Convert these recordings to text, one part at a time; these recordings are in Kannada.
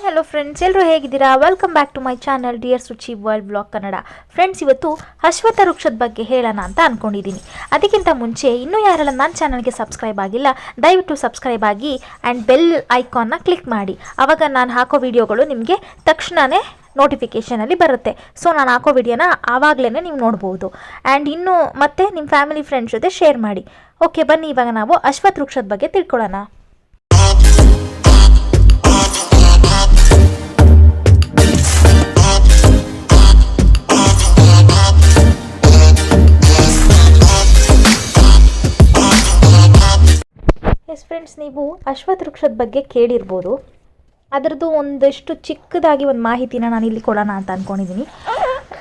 ಹಲೋ ಫ್ರೆಂಡ್ಸ್, ಎಲ್ಲರೂ ಹೇಗಿದ್ದೀರಾ? Welcome back to my channel dear Suchi world blog Kannada. Friends, ಇವತ್ತು ಅಶ್ವತ್ಥ ವೃಕ್ಷದ ಬಗ್ಗೆ ಹೇಳೋಣ ಅಂತ ಅಂದ್ಕೊಂಡಿದ್ದೀನಿ. ಅದಕ್ಕಿಂತ ಮುಂಚೆ ಇನ್ನೂ ಯಾರೆಲ್ಲ ನನ್ನ ಚಾನಲ್ಗೆ ಸಬ್ಸ್ಕ್ರೈಬ್ ಆಗಿಲ್ಲ, ದಯವಿಟ್ಟು ಸಬ್ಸ್ಕ್ರೈಬ್ ಆಗಿ ಆ್ಯಂಡ್ ಬೆಲ್ ಐಕಾನ್ನ ಕ್ಲಿಕ್ ಮಾಡಿ. ಆವಾಗ ನಾನು ಹಾಕೋ ವಿಡಿಯೋಗಳು ನಿಮಗೆ ತಕ್ಷಣವೇ ನೋಟಿಫಿಕೇಷನಲ್ಲಿ ಬರುತ್ತೆ. ಸೊ ನಾನು ಹಾಕೋ ವಿಡಿಯೋನ ಆವಾಗಲೇ ನೀವು ನೋಡ್ಬೋದು. ಆ್ಯಂಡ್ ಇನ್ನು ಮತ್ತೆ ನಿಮ್ಮ ಫ್ಯಾಮಿಲಿ ಫ್ರೆಂಡ್ಸ್ ಜೊತೆ ಶೇರ್ ಮಾಡಿ. ಓಕೆ, ಬನ್ನಿ ಇವಾಗ ನಾವು ಅಶ್ವತ್ಥ ವೃಕ್ಷದ ಬಗ್ಗೆ ತಿಳ್ಕೊಳ್ಳೋಣ. ಫ್ರೆಂಡ್ಸ್, ನೀವು ಅಶ್ವತ್ಥ ವೃಕ್ಷದ ಬಗ್ಗೆ ಕೇಳಿರ್ಬೋದು. ಅದರದ್ದು ಒಂದಷ್ಟು ಚಿಕ್ಕದಾಗಿ ಒಂದು ಮಾಹಿತಿನ ನಾನು ಇಲ್ಲಿ ಕೊಡೋಣ ಅಂತ ಅಂದ್ಕೊಂಡಿದ್ದೀನಿ.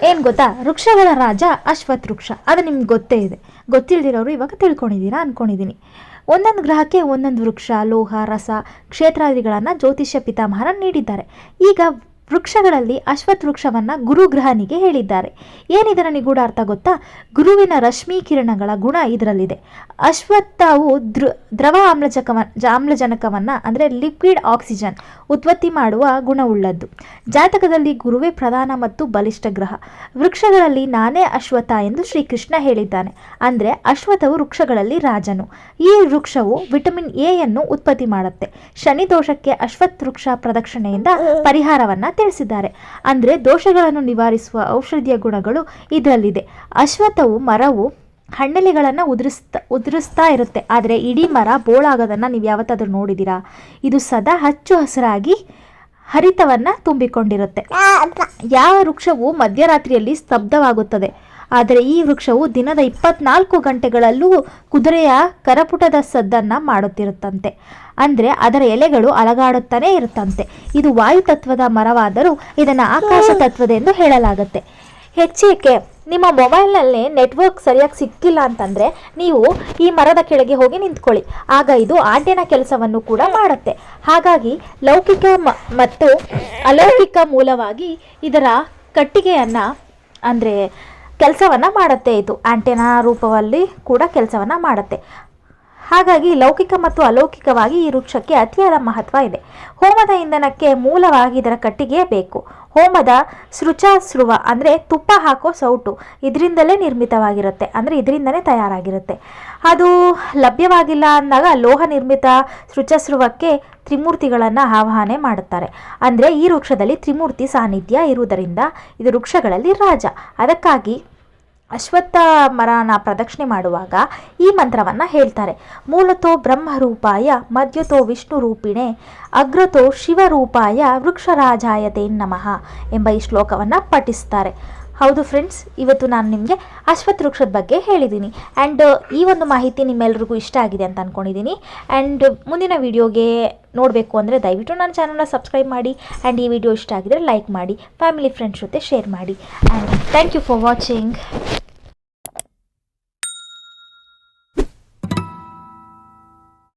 ಏನು ಗೊತ್ತಾ, ವೃಕ್ಷಗಳ ರಾಜ ಅಶ್ವತ್ಥ ವೃಕ್ಷ. ಅದು ನಿಮ್ಗೆ ಗೊತ್ತೇ ಇದೆ. ಗೊತ್ತಿಲ್ದಿರೋರು ಇವಾಗ ತಿಳ್ಕೊಂಡಿದ್ದೀರಾ ಅಂದ್ಕೊಂಡಿದ್ದೀನಿ. ಒಂದೊಂದು ಗ್ರಹಕ್ಕೆ ಒಂದೊಂದು ವೃಕ್ಷ, ಲೋಹ, ರಸ, ಕ್ಷೇತ್ರಾದಿಗಳನ್ನು ಜ್ಯೋತಿಷ್ಯ ಪಿತಾಮಹರ ನೀಡಿದ್ದಾರೆ. ಈಗ ವೃಕ್ಷಗಳಲ್ಲಿ ಅಶ್ವತ್ಥ ವೃಕ್ಷವನ್ನು ಗುರುಗ್ರಹನಿಗೆ ಹೇಳಿದ್ದಾರೆ. ಏನಿದರ ನಿಗೂಢ ಅರ್ಥ ಗೊತ್ತಾ? ಗುರುವಿನ ರಶ್ಮಿ ಕಿರಣಗಳ ಗುಣ ಇದರಲ್ಲಿದೆ. ಅಶ್ವತ್ಥವು ದ್ರವ ಆಮ್ಲಜನಕವನ್ನು ಅಂದರೆ ಲಿಕ್ವಿಡ್ ಆಕ್ಸಿಜನ್ ಉತ್ಪತ್ತಿ ಮಾಡುವ ಗುಣವುಳ್ಳದ್ದು. ಜಾತಕದಲ್ಲಿ ಗುರುವೇ ಪ್ರಧಾನ ಮತ್ತು ಬಲಿಷ್ಠ ಗ್ರಹ. ವೃಕ್ಷಗಳಲ್ಲಿ ನಾನೇ ಅಶ್ವತ್ಥ ಎಂದು ಶ್ರೀಕೃಷ್ಣ ಹೇಳಿದ್ದಾನೆ. ಅಂದರೆ ಅಶ್ವತ್ಥವು ವೃಕ್ಷಗಳಲ್ಲಿ ರಾಜನು. ಈ ವೃಕ್ಷವು ವಿಟಮಿನ್ ಎಯನ್ನು ಉತ್ಪತ್ತಿ ಮಾಡುತ್ತೆ. ಶನಿ ದೋಷಕ್ಕೆ ಅಶ್ವತ್ಥ ವೃಕ್ಷ ಪ್ರದಕ್ಷಿಣೆಯಿಂದ ಪರಿಹಾರವನ್ನು ತಿಳಿಸಿದ್ದಾರೆ. ಅಂದರೆ ದೋಷಗಳನ್ನು ನಿವಾರಿಸುವ ಔಷಧೀಯ ಗುಣಗಳು ಇದರಲ್ಲಿದೆ. ಅಶ್ವತ್ಥವು ಮರವು ಹಣ್ಣೆಲೆಗಳನ್ನು ಉದುರಿಸ್ತಾ ಇರುತ್ತೆ, ಆದರೆ ಇಡೀ ಮರ ಬೋಳಾಗೋದನ್ನು ನೀವು ಯಾವತ್ತಾದ್ರೂ ನೋಡಿದ್ದೀರಾ? ಇದು ಸದಾ ಹಚ್ಚು ಹಸಿರಾಗಿ ಹರಿತವನ್ನು ತುಂಬಿಕೊಂಡಿರುತ್ತೆ. ಯಾವ ವೃಕ್ಷವು ಮಧ್ಯರಾತ್ರಿಯಲ್ಲಿ ಸ್ತಬ್ಧವಾಗುತ್ತದೆ, ಆದರೆ ಈ ವೃಕ್ಷವು ದಿನದ 24 ಗಂಟೆಗಳಲ್ಲೂ ಕುದುರೆಯ ಕರಪುಟದ ಸದ್ದನ್ನು ಮಾಡುತ್ತಿರುತ್ತಂತೆ. ಅಂದರೆ ಅದರ ಎಲೆಗಳು ಅಲಗಾಡುತ್ತಾನೆ ಇರುತ್ತಂತೆ. ಇದು ವಾಯುತತ್ವದ ಮರವಾದರೂ ಇದನ್ನು ಆಕಾಶ ತತ್ವದೆಂದು ಹೇಳಲಾಗುತ್ತೆ. ಹೆಚ್ಚೇಕೆ ನಿಮ್ಮ ಮೊಬೈಲ್ನಲ್ಲಿ ನೆಟ್ವರ್ಕ್ ಸರಿಯಾಗಿ ಸಿಕ್ಕಿಲ್ಲ ಅಂತಂದರೆ ನೀವು ಈ ಮರದ ಕೆಳಗೆ ಹೋಗಿ ನಿಂತ್ಕೊಳ್ಳಿ. ಆಗ ಇದು ಆಂಟೆನಾ ಕೆಲಸವನ್ನು ಕೂಡ ಮಾಡುತ್ತೆ. ಹಾಗಾಗಿ ಲೌಕಿಕ ಮತ್ತು ಅಲೌಕಿಕ ಮೂಲವಾಗಿ ಇದರ ಕಟ್ಟಿಗೆಯನ್ನು ಅಂದರೆ ಕೆಲಸವನ್ನು ಮಾಡುತ್ತೆ. ಇದು ಆಂಟೆನಾ ರೂಪದಲ್ಲಿ ಕೂಡ ಕೆಲಸವನ್ನು ಮಾಡುತ್ತೆ. ಹಾಗಾಗಿ ಲೌಕಿಕ ಮತ್ತು ಅಲೌಕಿಕವಾಗಿ ಈ ವೃಕ್ಷಕ್ಕೆ ಅತಿಯಾದ ಮಹತ್ವ ಇದೆ. ಹೋಮದ ಇಂಧನಕ್ಕೆ ಮೂಲವಾಗಿ ಇದರ ಕಟ್ಟಿಗೆ ಬೇಕು. ಹೋಮದ ಸೃಚಾಸ್ರುವ ಅಂದರೆ ತುಪ್ಪ ಹಾಕೋ ಸೌಟು ಇದರಿಂದಲೇ ನಿರ್ಮಿತವಾಗಿರುತ್ತೆ, ಅಂದರೆ ಇದರಿಂದನೇ ತಯಾರಾಗಿರುತ್ತೆ. ಅದು ಲಭ್ಯವಾಗಿಲ್ಲ ಅಂದಾಗ ಲೋಹ ನಿರ್ಮಿತ ಸೃಚಾಸ್ರುವಕ್ಕೆ ತ್ರಿಮೂರ್ತಿಗಳನ್ನು ಆವಾಹನೆ ಮಾಡುತ್ತಾರೆ. ಅಂದರೆ ಈ ವೃಕ್ಷದಲ್ಲಿ ತ್ರಿಮೂರ್ತಿ ಸಾನ್ನಿಧ್ಯ ಇರುವುದರಿಂದ ಇದು ವೃಕ್ಷಗಳಲ್ಲಿ ರಾಜ. ಅದಕ್ಕಾಗಿ ಅಶ್ವತ್ಥ ಮರನ ಪ್ರದಕ್ಷಿಣೆ ಮಾಡುವಾಗ ಈ ಮಂತ್ರವನ್ನು ಹೇಳ್ತಾರೆ. ಮೂಲತೋ ಬ್ರಹ್ಮರೂಪಾಯ, ಮಧ್ಯತೋ ವಿಷ್ಣು ರೂಪಿಣೆ, ಅಗ್ರತೋ ಶಿವರೂಪಾಯ, ವೃಕ್ಷರಾಜಾಯತೆ ನಮಃ ಎಂಬ ಈ ಶ್ಲೋಕವನ್ನು ಪಠಿಸ್ತಾರೆ. ಹೌದು ಫ್ರೆಂಡ್ಸ್, ಇವತ್ತು ನಾನು ನಿಮಗೆ ಅಶ್ವತ್ಥ ವೃಕ್ಷದ ಬಗ್ಗೆ ಹೇಳಿದ್ದೀನಿ. ಆ್ಯಂಡ್ ಈ ಒಂದು ಮಾಹಿತಿ ನಿಮ್ಮೆಲ್ರಿಗೂ ಇಷ್ಟ ಆಗಿದೆ ಅಂತ ಅಂದ್ಕೊಂಡಿದ್ದೀನಿ. ಆ್ಯಂಡ್ ಮುಂದಿನ ವಿಡಿಯೋಗೆ ನೋಡಬೇಕು ಅಂದರೆ ದಯವಿಟ್ಟು ನನ್ನ ಚಾನಲ್ನ ಸಬ್ಸ್ಕ್ರೈಬ್ ಮಾಡಿ. ಆ್ಯಂಡ್ ಈ ವಿಡಿಯೋ ಇಷ್ಟ ಆಗಿದರೆ ಲೈಕ್ ಮಾಡಿ, ಫ್ಯಾಮಿಲಿ ಫ್ರೆಂಡ್ಸ್ ಜೊತೆ ಶೇರ್ ಮಾಡಿ. And thank you for watching.